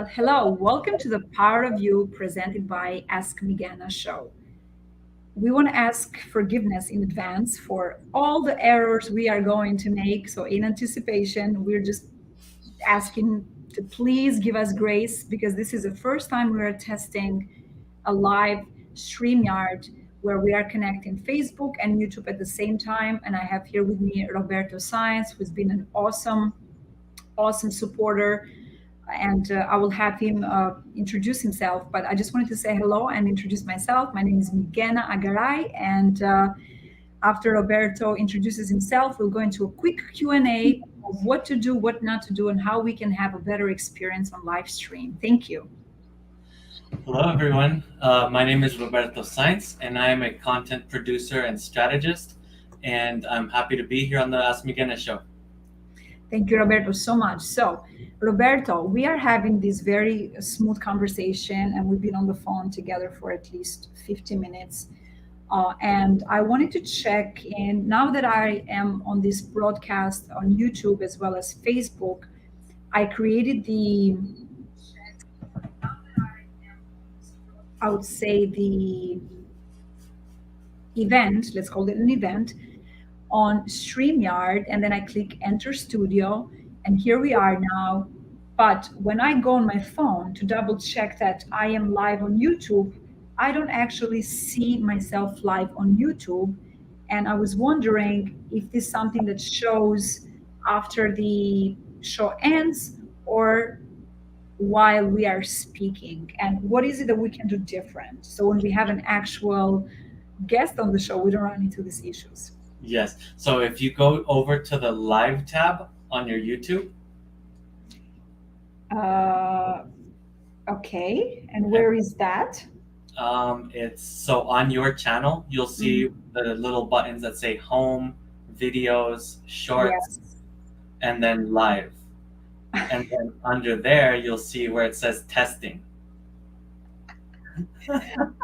Well, hello. Welcome to the Power of You presented by Ask Migana show. We want to ask forgiveness in advance for all the errors we are going to make. So, in anticipation, we're just asking to please give us grace because this is the first time we are testing a live StreamYard where we are connecting Facebook and YouTube at the same time. And I have here with me Roberto Sainz, who's been an awesome supporter, and I will have him introduce himself. But I just wanted to say hello and introduce myself. My name is Migena Agaray, and after Roberto introduces himself, we'll go into a quick Q&A of what to do, what not to do, and how we can have a better experience on live stream. Thank you. Hello, everyone. My name is Roberto Sainz, and I am a content producer and strategist, and I'm happy to be here on the Ask Migena show. Thank you, Roberto, so much. So, Roberto, we are having this very smooth conversation, and we've been on the phone together for at least 50 minutes. And I wanted to check in now that I am on this broadcast on YouTube as well as Facebook. I created I would say, the event, let's call it an event, on StreamYard, and then I click Enter Studio, and here we are now. But when I go on my phone to double check that I am live on YouTube, I don't actually see myself live on YouTube. And I was wondering if this is something that shows after the show ends or while we are speaking. And what is it that we can do different? So when we have an actual guest on the show, we don't run into these issues. Yes. So if you go over to the live tab on your YouTube. Okay. And where is that? It's so on your channel, you'll see the little buttons that say home, videos, shorts, Yes. and then live. And then under there, you'll see where it says testing.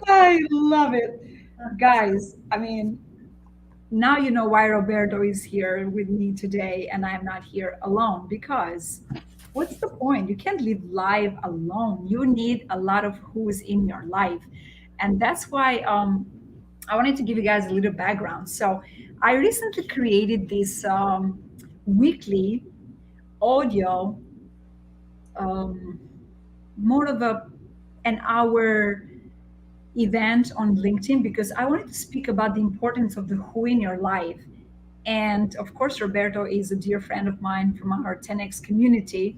I love it. Guys, I mean, now you know why Roberto is here with me today and I'm not here alone, because what's the point? You can't live life alone. You need a lot of who's in your life. And that's why I wanted to give you guys a little background. So I recently created this weekly audio, um, more of an hour event on LinkedIn because I wanted to speak about the importance of the who in your life. And of course, Roberto is a dear friend of mine from our 10X community.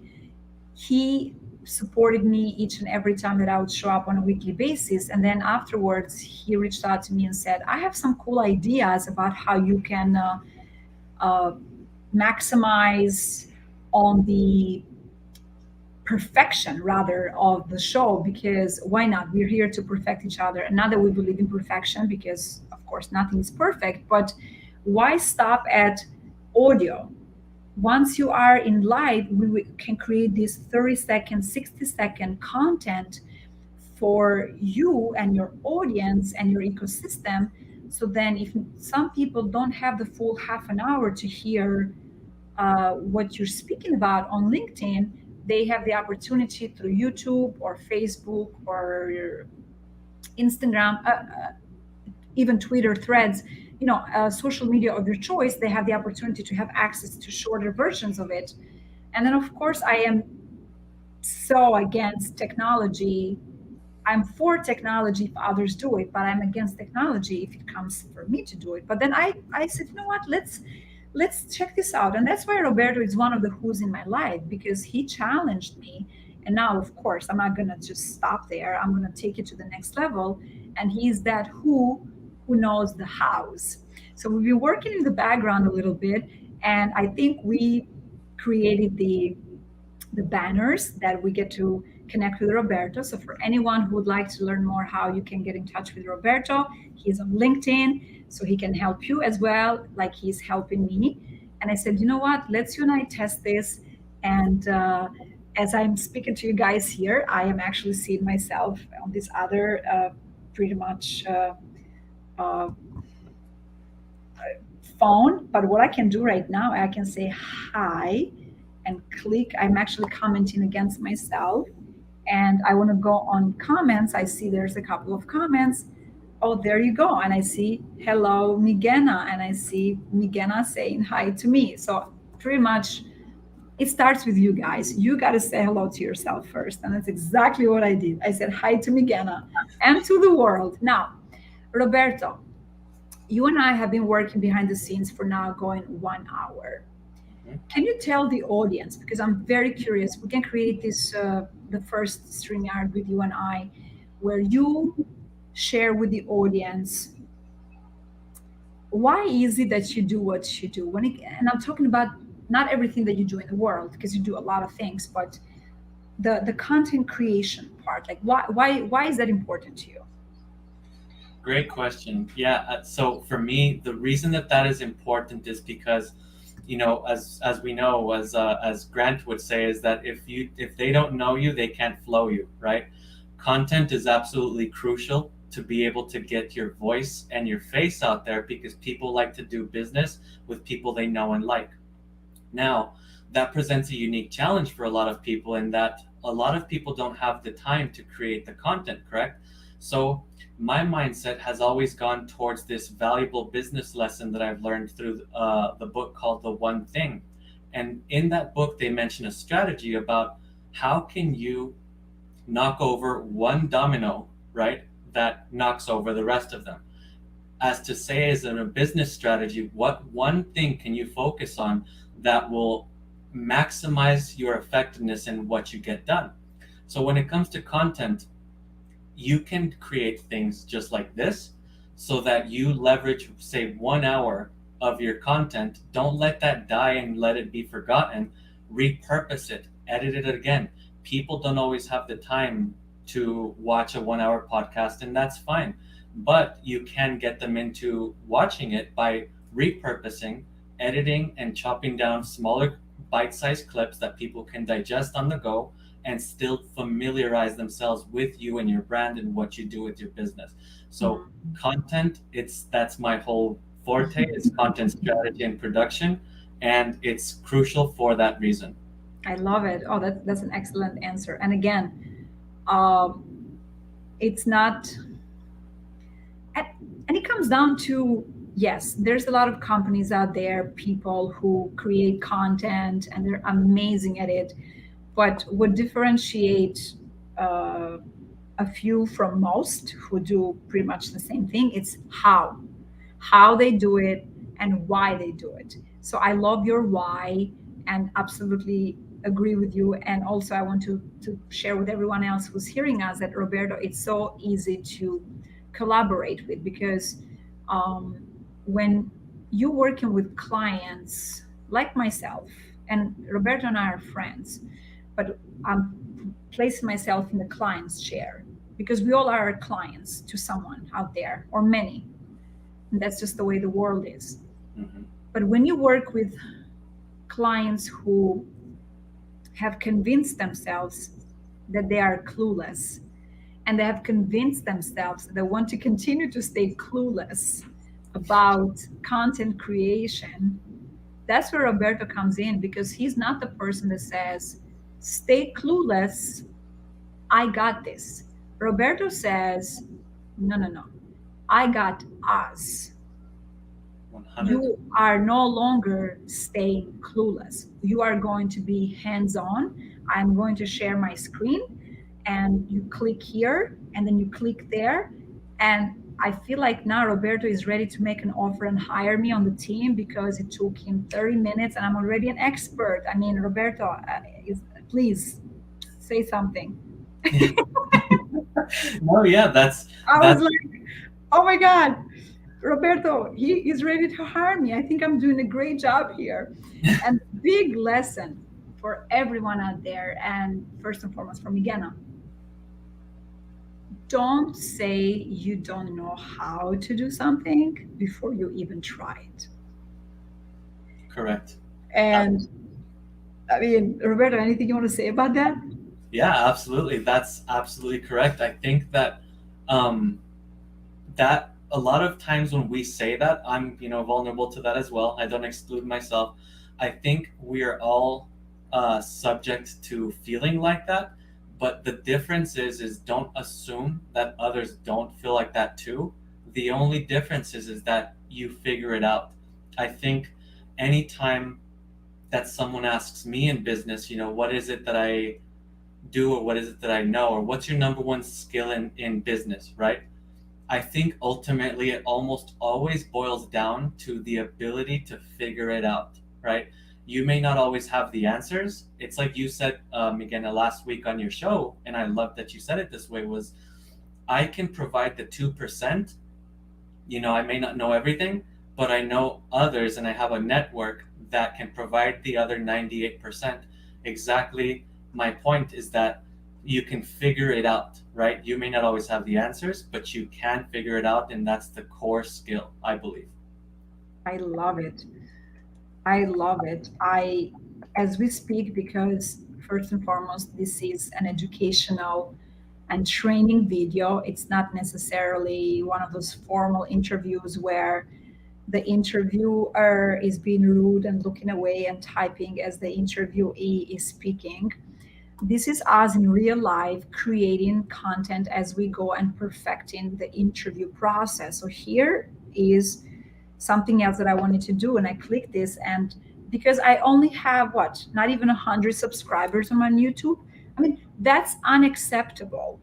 He supported me each and every time that I would show up on a weekly basis. And then afterwards, he reached out to me and said, I have some cool ideas about how you can uh, maximize on the perfection rather of the show, because why not, we're here to perfect each other, and not that we believe in perfection because of course nothing is perfect, but why stop at audio? Once you are in live, can create this 30-second 60-second content for you and your audience and your ecosystem. So then if some people don't have the full half an hour to hear what you're speaking about on LinkedIn, they have the opportunity through YouTube or Facebook or Instagram, even Twitter threads, social media of your choice. They have the opportunity to have access to shorter versions of it. And then, of course, I am so against technology. I'm for technology if others do it, but I'm against technology if it comes for me to do it. But then I said, you know what, let's check this out. And that's why Roberto is one of the who's in my life, because he challenged me. And now, of course, I'm not going to just stop there. I'm going to take it to the next level. And he's that who knows the hows. So we've been working in the background a little bit. And I think we created the banners that we get to connect with Roberto. So for anyone who would like to learn more how you can get in touch with Roberto, he's on LinkedIn, so he can help you as well, like he's helping me. And I said, you know what, let's you and I test this. And as I'm speaking to you guys here, I am actually seeing myself on this other pretty much uh, phone. But what I can do right now, I can say hi and click. I'm actually commenting against myself. and I want to go on comments. I see there's a couple of comments. Oh, there you go. And I see hello, Migena, and I see Migena saying hi to me. So pretty much it starts with you guys. You got to say hello to yourself first. And that's exactly what I did. I said hi to Migena and to the world. Now, Roberto, you and I have been working behind the scenes for now going 1 hour. Mhm. Can you tell the audience, because I'm very curious, we can create this, the first StreamYard with you and I, where you share with the audience why is it that you do what you do? And I'm talking about not everything that you do in the world, because you do a lot of things, but the content creation part. Like why is that important to you? Great question. Yeah. So for me, the reason that that is important is because, as we know, as Grant would say, is that if they don't know you, they can't flow you, right? Content is absolutely crucial to be able to get your voice and your face out there because people like to do business with people they know and like. Now, that presents a unique challenge for a lot of people in that a lot of people don't have the time to create the content, correct? So, my mindset has always gone towards this valuable business lesson that I've learned through the book called The One Thing. And in that book, they mention a strategy about how can you knock over one domino, right? That knocks over the rest of them. As to say, as in a business strategy, what one thing can you focus on that will maximize your effectiveness in what you get done? So when it comes to content, you can create things just like this so that you leverage, say, 1 hour of your content. Don't let that die and let it be forgotten. Repurpose it, edit it again. People don't always have the time to watch a 1 hour podcast, and that's fine. But you can get them into watching it by repurposing, editing, and chopping down smaller bite sized clips that people can digest on the go and still familiarize themselves with you and your brand and what you do with your business. So content, it's that's my whole forte is content strategy and production, and it's crucial for that reason. I love it. Oh, that's an excellent answer. And again, um, it's not, and it comes down to, yes, there's a lot of companies out there, people who create content and they're amazing at it. But what differentiates uh, a few from most who do pretty much the same thing, it's how they do it and why they do it. So I love your why and absolutely agree with you. And also I want to share with everyone else who's hearing us that Roberto, it's so easy to collaborate with, because um, when you're working with clients like myself, and Roberto and I are friends, but I'm placing myself in the client's chair because we all are clients to someone out there, or many. And that's just the way the world is. Mhm. But when you work with clients who have convinced themselves that they are clueless, and they have convinced themselves that they want to continue to stay clueless about content creation, that's where Roberto comes in, because he's not the person that says, stay clueless, I got this. Roberto says, no, no, no, I got us. 100. You are no longer staying clueless. You are going to be hands on. I'm going to share my screen, and you click here and then you click there. And I feel like now Roberto is ready to make an offer and hire me on the team, because it took him 30 minutes and I'm already an expert. I mean, Roberto, please say something. No, yeah, I was that's like, oh my God, Roberto, he is ready to hire me. I think I'm doing a great job here. And big lesson for everyone out there, and first and foremost for Migena, don't say you don't know how to do something before you even try it. correct. And I mean, Roberto, anything you want to say about that? Yeah, absolutely. That's absolutely correct. I think that um, that a lot of times when we say that, I'm vulnerable to that as well. I don't exclude myself. I think we are all subject to feeling like that, But the difference is don't assume that others don't feel like that too. The only difference is that you figure it out. I think anytime that someone asks me in business, what is it that I do, or what is it that I know, or what's your number one skill in business, right? I think ultimately it almost always boils down to the ability to figure it out, right? You may not always have the answers. It's like you said, again, last week on your show, and I love that you said it this way, was I can provide the 2%. I may not know everything, but I know others, and I have a network that can provide the other 98%. Exactly. My point is that you can figure it out, right? You may not always have the answers, but you can figure it out, and that's the core skill, I believe. I love it. I love it. As we speak, because first and foremost, this is an educational and training video. It's not necessarily one of those formal interviews where the interviewer is being rude and looking away and typing as the interviewee is speaking. This is us in real life creating content as we go and perfecting the interview process. So here is something else that I wanted to do, and I clicked this, and because I only have what, not even 100 subscribers on my YouTube. I mean, that's unacceptable.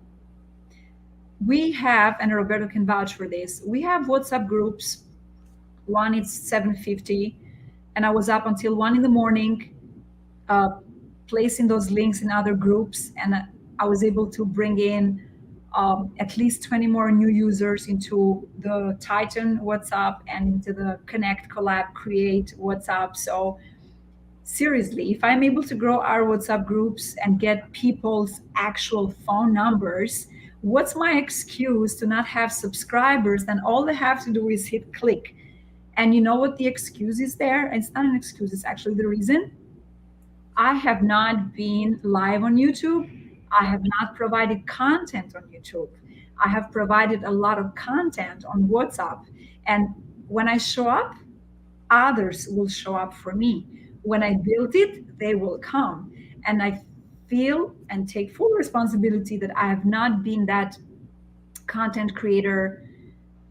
We have, and Roberto can vouch for this, we have WhatsApp groups. One is 750, and I was up until 1 in the morning, placing those links in other groups, and I was able to bring in at least 20 more new users into the Titan WhatsApp and into the Connect, Collab, Create WhatsApp. So seriously, if I'm able to grow our WhatsApp groups and get people's actual phone numbers, what's my excuse to not have subscribers? Then all they have to do is hit click. And you know what the excuse is there? It's not an excuse, it's actually the reason. I have not been live on YouTube. I have not provided content on YouTube. I have provided a lot of content on WhatsApp. And when I show up, others will show up for me. When I build it, they will come. And I feel and take full responsibility that I have not been that content creator,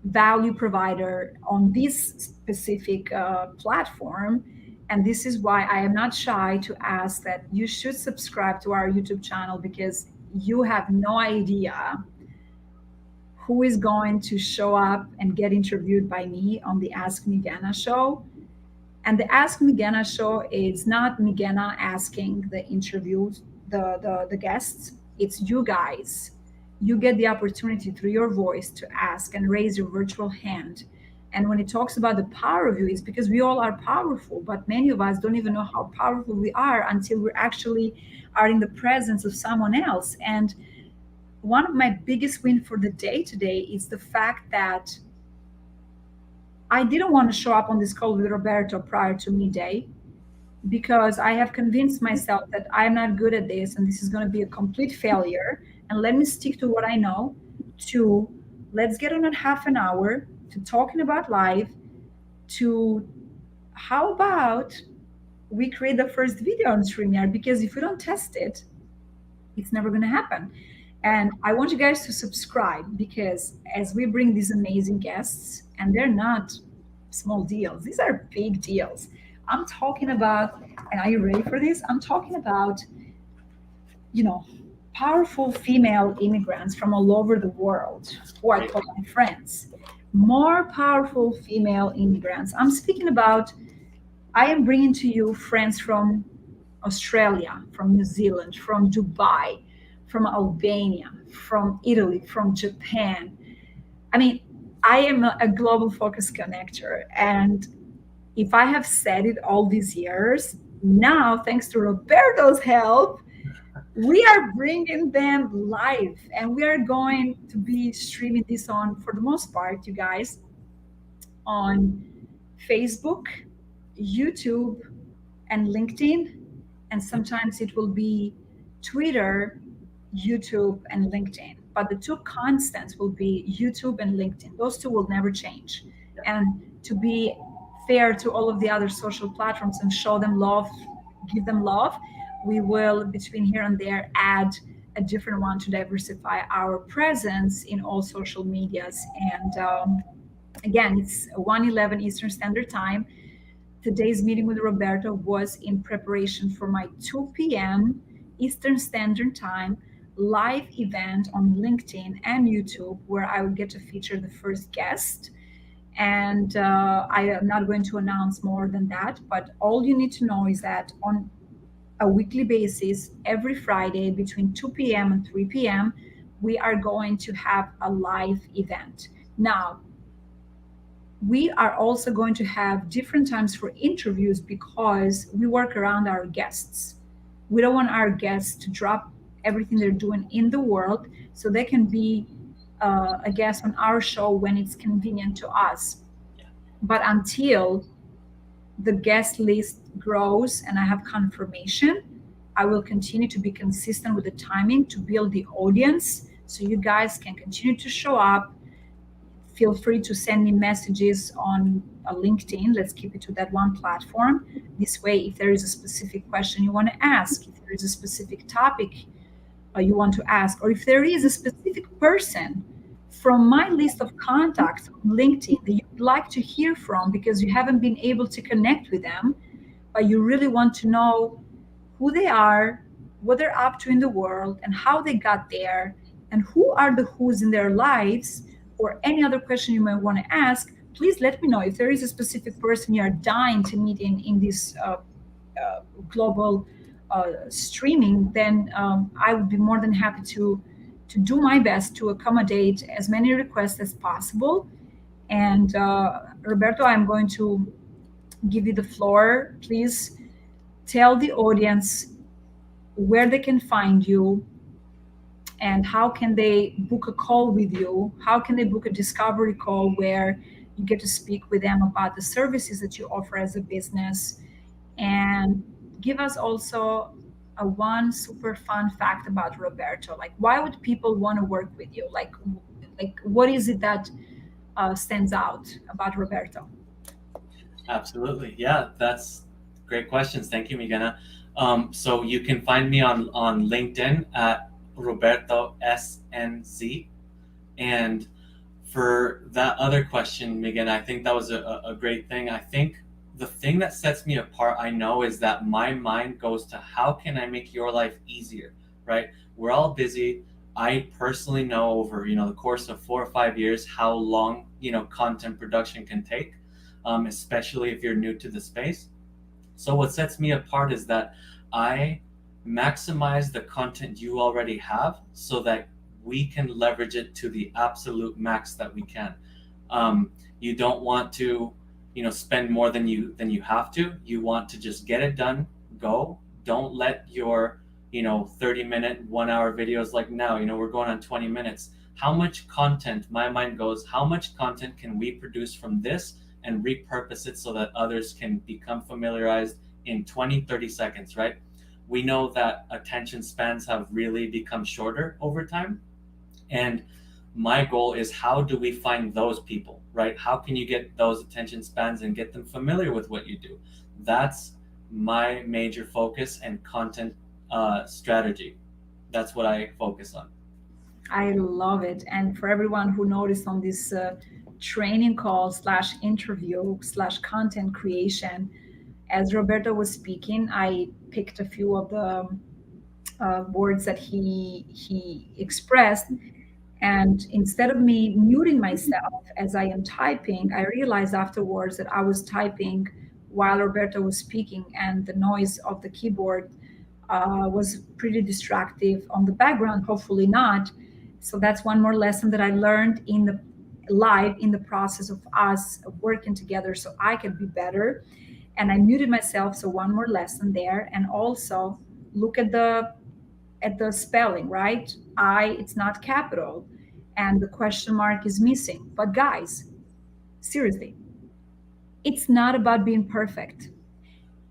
value provider on this specific platform. And this is why I am not shy to ask that you should subscribe to our YouTube channel, because you have no idea who is going to show up and get interviewed by me on the Ask Migana show. And the Ask Migana show is not Migana asking the interviews, the guests. It's you guys. You get the opportunity through your voice to ask and raise your virtual hand. And when it talks about the power of you, it's because we all are powerful, but many of us don't even know how powerful we are until we actually are in the presence of someone else. And one of my biggest wins for the day today is the fact that I didn't want to show up on this call with Roberto prior to midday, because I have convinced myself that I'm not good at this and this is going to be a complete failure. And let me stick to what I know, to let's get on at half an hour, to talking about life, to how about we create the first video on StreamYard, because if we don't test it, it's never going to happen. And I want you guys to subscribe, because as we bring these amazing guests, and they're not small deals, these are big deals. I'm talking about, and are you ready for this? I'm talking about, powerful female immigrants from all over the world who I call my friends. More powerful female immigrants. I'm speaking about, I am bringing to you friends from Australia, from New Zealand, from Dubai, from Albania, from Italy, from Japan. I mean, I am a global focus connector. And if I have said it all these years, now, thanks to Roberto's help, we are bringing them live, and we are going to be streaming this on, for the most part, you guys, on Facebook, YouTube, and LinkedIn. And sometimes it will be Twitter, YouTube, and LinkedIn. But the two constants will be YouTube and LinkedIn. Those two will never change. And to be fair to all of the other social platforms and show them love, give them love, we will, between here and there, add a different one to diversify our presence in all social medias. And again, it's 1:11 Eastern Standard Time. Today's meeting with Roberto was in preparation for my 2 p.m. Eastern Standard Time live event on LinkedIn and YouTube, where I would get to feature the first guest. And I am not going to announce more than that, but all you need to know is that on a weekly basis, every Friday between 2 p.m. and 3 p.m., we are going to have a live event. Now, we are also going to have different times for interviews because we work around our guests. We don't want our guests to drop everything they're doing in the world so they can be a guest on our show when it's convenient to us. But until the guest list grows and I have confirmation, I will continue to be consistent with the timing to build the audience so you guys can continue to show up. Feel free to send me messages on LinkedIn. Let's keep it to that one platform. This way, if there is a specific question you want to ask, if there is a specific topic you want to ask, or if there is a specific person from my list of contacts on LinkedIn that you'd like to hear from because you haven't been able to connect with them, but you really want to know who they are, what they're up to in the world, and how they got there, and who are the who's in their lives, or any other question you might want to ask, please let me know. If there is a specific person you are dying to meet in this global streaming, then I would be more than happy to do my best to accommodate as many requests as possible. And Roberto, I'm going to give you the floor. Please tell the audience where they can find you and how can they book a call with you. How can they book a discovery call where you get to speak with them about the services that you offer as a business, and give us also a one super fun fact about Roberto. Like, why would people want to work with you? Like what is it that stands out about Roberto? Absolutely. Yeah, that's great questions. Thank you, Migana. So you can find me on LinkedIn at Roberto SNZ. And for that other question, Migana, I think that was a great thing. I think the thing that sets me apart, I know, is that my mind goes to how can I make your life easier, right? We're all busy. I personally know over, the course of 4 or 5 years, how long, content production can take, especially if you're new to the space. So what sets me apart is that I maximize the content you already have so that we can leverage it to the absolute max that we can. You don't want to, spend more than you have to. You want to just get it done, go. Don't let your 30-minute 1-hour videos, like now, we're going on 20 minutes. How much content, my mind goes, how much content can we produce from this and repurpose it so that others can become familiarized in 20-30 seconds, right? We know that attention spans have really become shorter over time. And my goal is, how do we find those people, right? How can you get those attention spans and get them familiar with what you do? That's my major focus and content strategy. That's what I focus on. I love it. And for everyone who noticed on this training call / interview / content creation, as Roberto was speaking, I picked a few of the words that he expressed. And instead of me muting myself as I am typing, I realized afterwards that I was typing while Roberto was speaking, and the noise of the keyboard was pretty distractive on the background. Hopefully not. So that's one more lesson that I learned in the process of us working together so I could be better. And I muted myself. So one more lesson there. And also look at the spelling, right? It's not capital, and the question mark is missing. But guys, seriously, it's not about being perfect.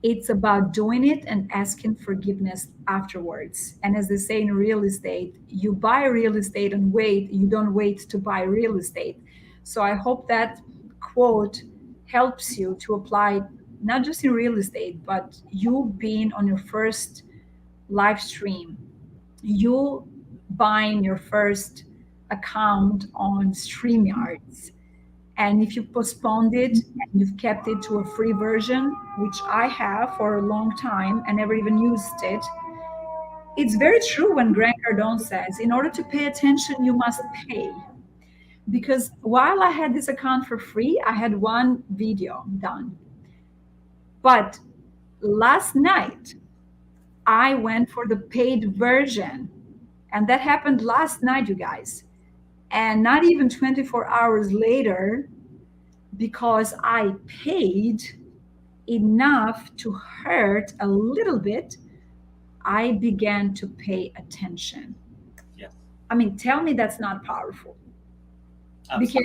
It's about doing it and asking forgiveness afterwards. And as they say in real estate, you buy real estate and wait, you don't wait to buy real estate. So I hope that quote helps you to apply not just in real estate, but you being on your first live stream, you buying your first account on StreamYards. And if you postponed it and you've kept it to a free version, which I have for a long time and never even used it, it's very true when Grant Cardone says, in order to pay attention, you must pay. Because while I had this account for free, I had one video done. But last night, I went for the paid version. And that happened last night, you guys. And not even 24 hours later, because I paid enough to hurt a little bit, I began to pay attention. Yes. I mean, tell me that's not powerful. Absolutely.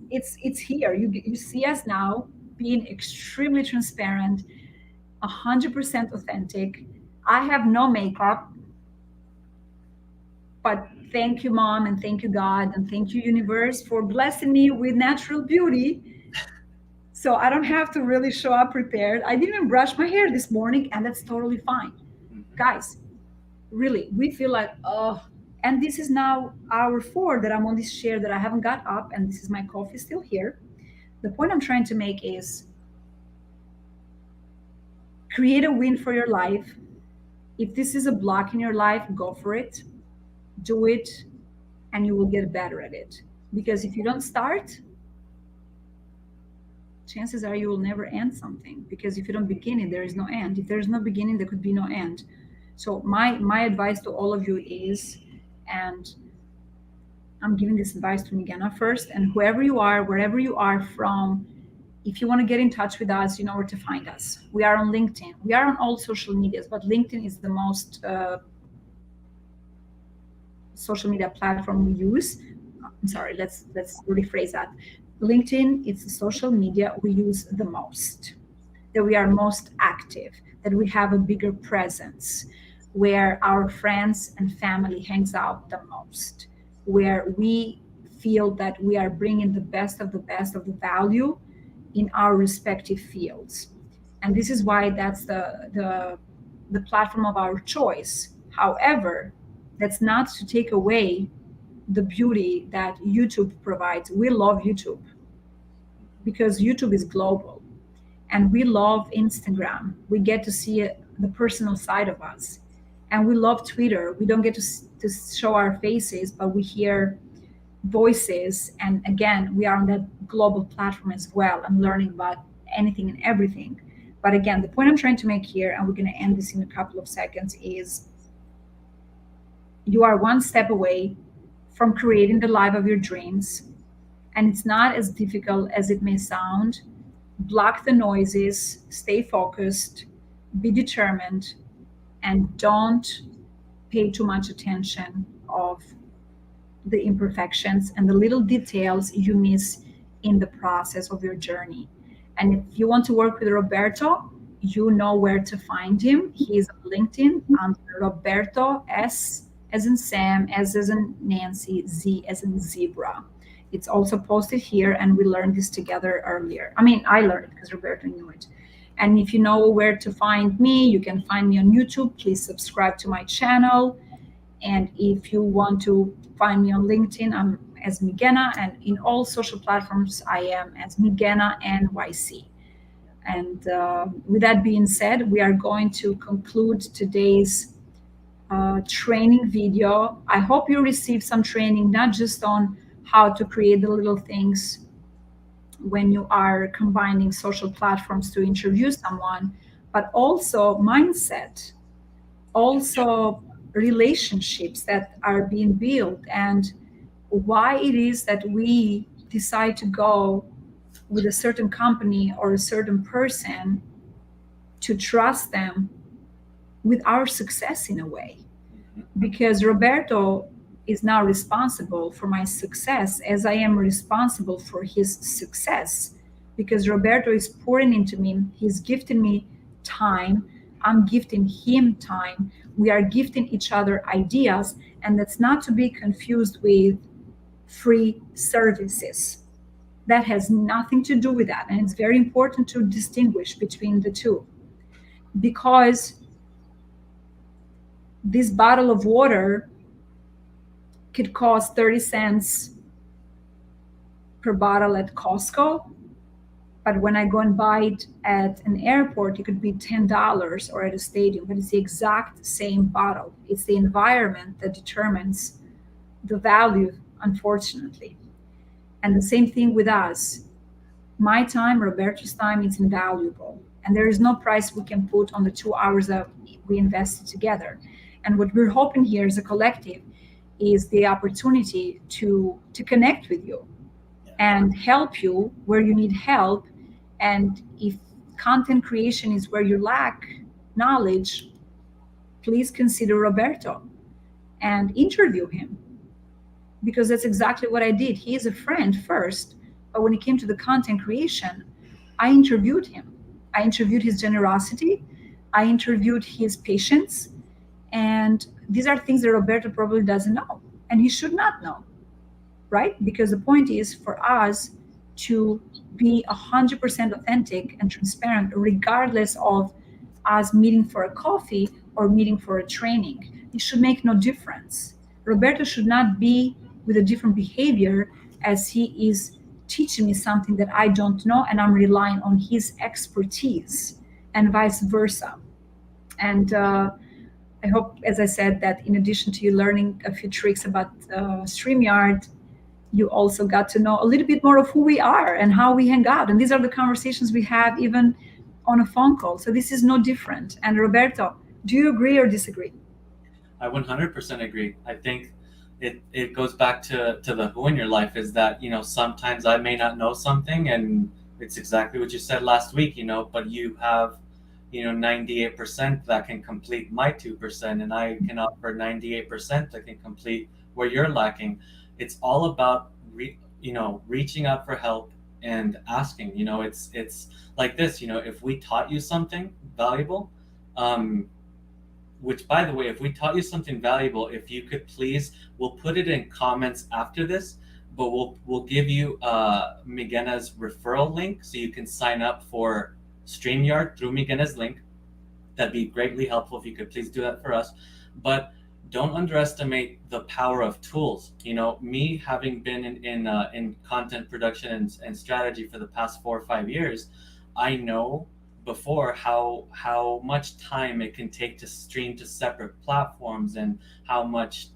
Because it's here. You see us now being extremely transparent, 100% authentic. I have no makeup, but thank you, Mom, and thank you, God, and thank you, Universe, for blessing me with natural beauty. So I don't have to really show up prepared. I didn't even brush my hair this morning, and that's totally fine. Mhm. Guys, really, we feel like, oh, and this is now hour 4 that I'm on this chair that I haven't got up, and this is my coffee still here. The point I'm trying to make is create a win for your life. If this is a block in your life, go for it, do it, and you will get better at it. Because if you don't start, chances are you will never end something. Because if you don't begin it, there is no end. If there is no beginning, there could be no end. So my advice to all of you is, and I'm giving this advice to Migena first, and whoever you are, wherever you are from, if you want to get in touch with us, you know where to find us. We are on LinkedIn. We are on all social medias, but LinkedIn is the most social media platform we use. I'm sorry, let's rephrase that. LinkedIn is the social media we use the most, that we are most active, that we have a bigger presence, where our friends and family hangs out the most, where we feel that we are bringing the best of the value in our respective fields. And this is why that's the platform of our choice. However, that's not to take away the beauty that YouTube provides. We love YouTube because YouTube is global, and we love Instagram. We get to see the personal side of us, and we love Twitter. We don't get to show our faces, but we hear voices. And again, we are on that global platform as well. I'm learning about anything and everything. But again, the point I'm trying to make here, and we're going to end this in a couple of seconds, is you are one step away from creating the life of your dreams. And it's not as difficult as it may sound. Block the noises, stay focused, be determined, and don't pay too much attention of the imperfections and the little details you miss in the process of your journey. And if you want to work with Roberto, you know where to find him. He's on LinkedIn under Roberto S as in Sam, S as in Nancy, Z as in zebra. It's also posted here, and we learned this together earlier. I mean, I learned because Roberto knew it. And if you know where to find me, you can find me on YouTube. Please subscribe to my channel. And if you want to find me on LinkedIn, I'm as Migena, and in all social platforms, I am as Migena NYC. And with that being said, we are going to conclude today's training video. I hope you received some training, not just on how to create the little things when you are combining social platforms to interview someone, but also mindset, also relationships that are being built, and why it is that we decide to go with a certain company or a certain person, to trust them with our success in a way. Because Roberto is now responsible for my success as I am responsible for his success, because Roberto is pouring into me, he's gifting me time, I'm gifting him time, we are gifting each other ideas, and that's not to be confused with free services. That has nothing to do with that, and it's very important to distinguish between the two, because this bottle of water could cost 30 cents per bottle at Costco, but when I go and buy it at an airport, it could be $10, or at a stadium, but it's the exact same bottle. It's the environment that determines the value, unfortunately. And the same thing with us. My time, Roberto's time, is invaluable. And there is no price we can put on the 2 hours that we invested together. And what we're hoping here as a collective is the opportunity to connect with you and help you where you need help. And if content creation is where you lack knowledge, please consider Roberto and interview him, because that's exactly what I did. He is a friend first, but when it came to the content creation, I interviewed him. I interviewed his generosity. I interviewed his patience. And these are things that Roberto probably doesn't know, and he should not know, right? Because the point is for us to be 100% authentic and transparent, regardless of us meeting for a coffee or meeting for a training. It should make no difference. Roberto should not be with a different behavior as he is teaching me something that I don't know, and I'm relying on his expertise, and vice versa. And I hope, as I said, that in addition to you learning a few tricks about StreamYard, you also got to know a little bit more of who we are and how we hang out. And these are the conversations we have even on a phone call. So this is no different. And Roberto, do you agree or disagree? I 100% agree. I think it goes back to the who in your life is that, sometimes I may not know something, and it's exactly what you said last week, but you have, 98% that can complete my 2%, and I can offer 98% that can complete where you're lacking. It's all about, reaching out for help and asking, it's like this, if we taught you something valuable, which, by the way, if we taught you something valuable, if you could please, we'll put it in comments after this, but we'll give you Miguena's referral link so you can sign up for StreamYard through Miguena's link. That'd be greatly helpful if you could please do that for us. But don't underestimate the power of tools. Me having been in content production and strategy for the past 4 or 5 years, I know before how much time it can take to stream to separate platforms, and how much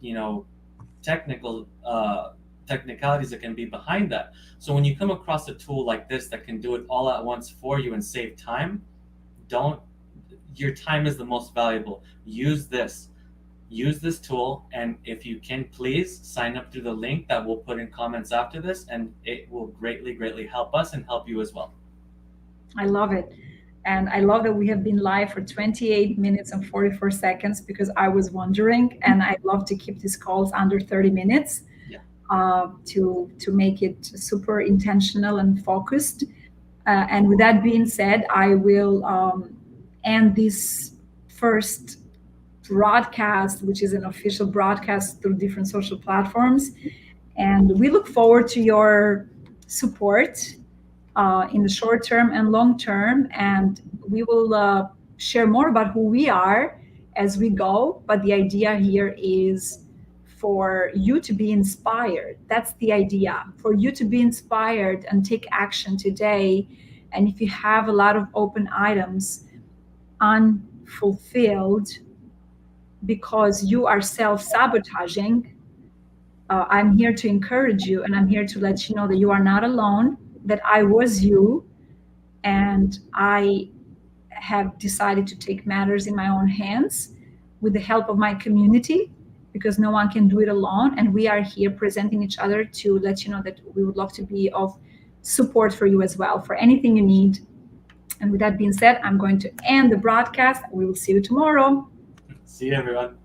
technicalities that can be behind that. So when you come across a tool like this that can do it all at once for you and save time, your time is the most valuable. Use this tool, and if you can, please sign up through the link that we'll put in comments after this, and it will greatly help us and help you as well. I love it. And I love that we have been live for 28 minutes and 44 seconds, because I was wondering, and I love to keep these calls under 30 minutes. Yeah. To make it super intentional and focused. And with that being said, I will end this first broadcast, which is an official broadcast through different social platforms. And we look forward to your support in the short term and long term. And we will share more about who we are as we go. But the idea here is for you to be inspired. That's the idea, for you to be inspired and take action today. And if you have a lot of open items unfulfilled because you are self-sabotaging, I'm here to encourage you, and I'm here to let you know that you are not alone, that I was you, and I have decided to take matters in my own hands with the help of my community, because no one can do it alone. And we are here presenting each other to let you know that we would love to be of support for you as well, for anything you need. And with that being said, I'm going to end the broadcast. We will see you tomorrow. See you, everyone.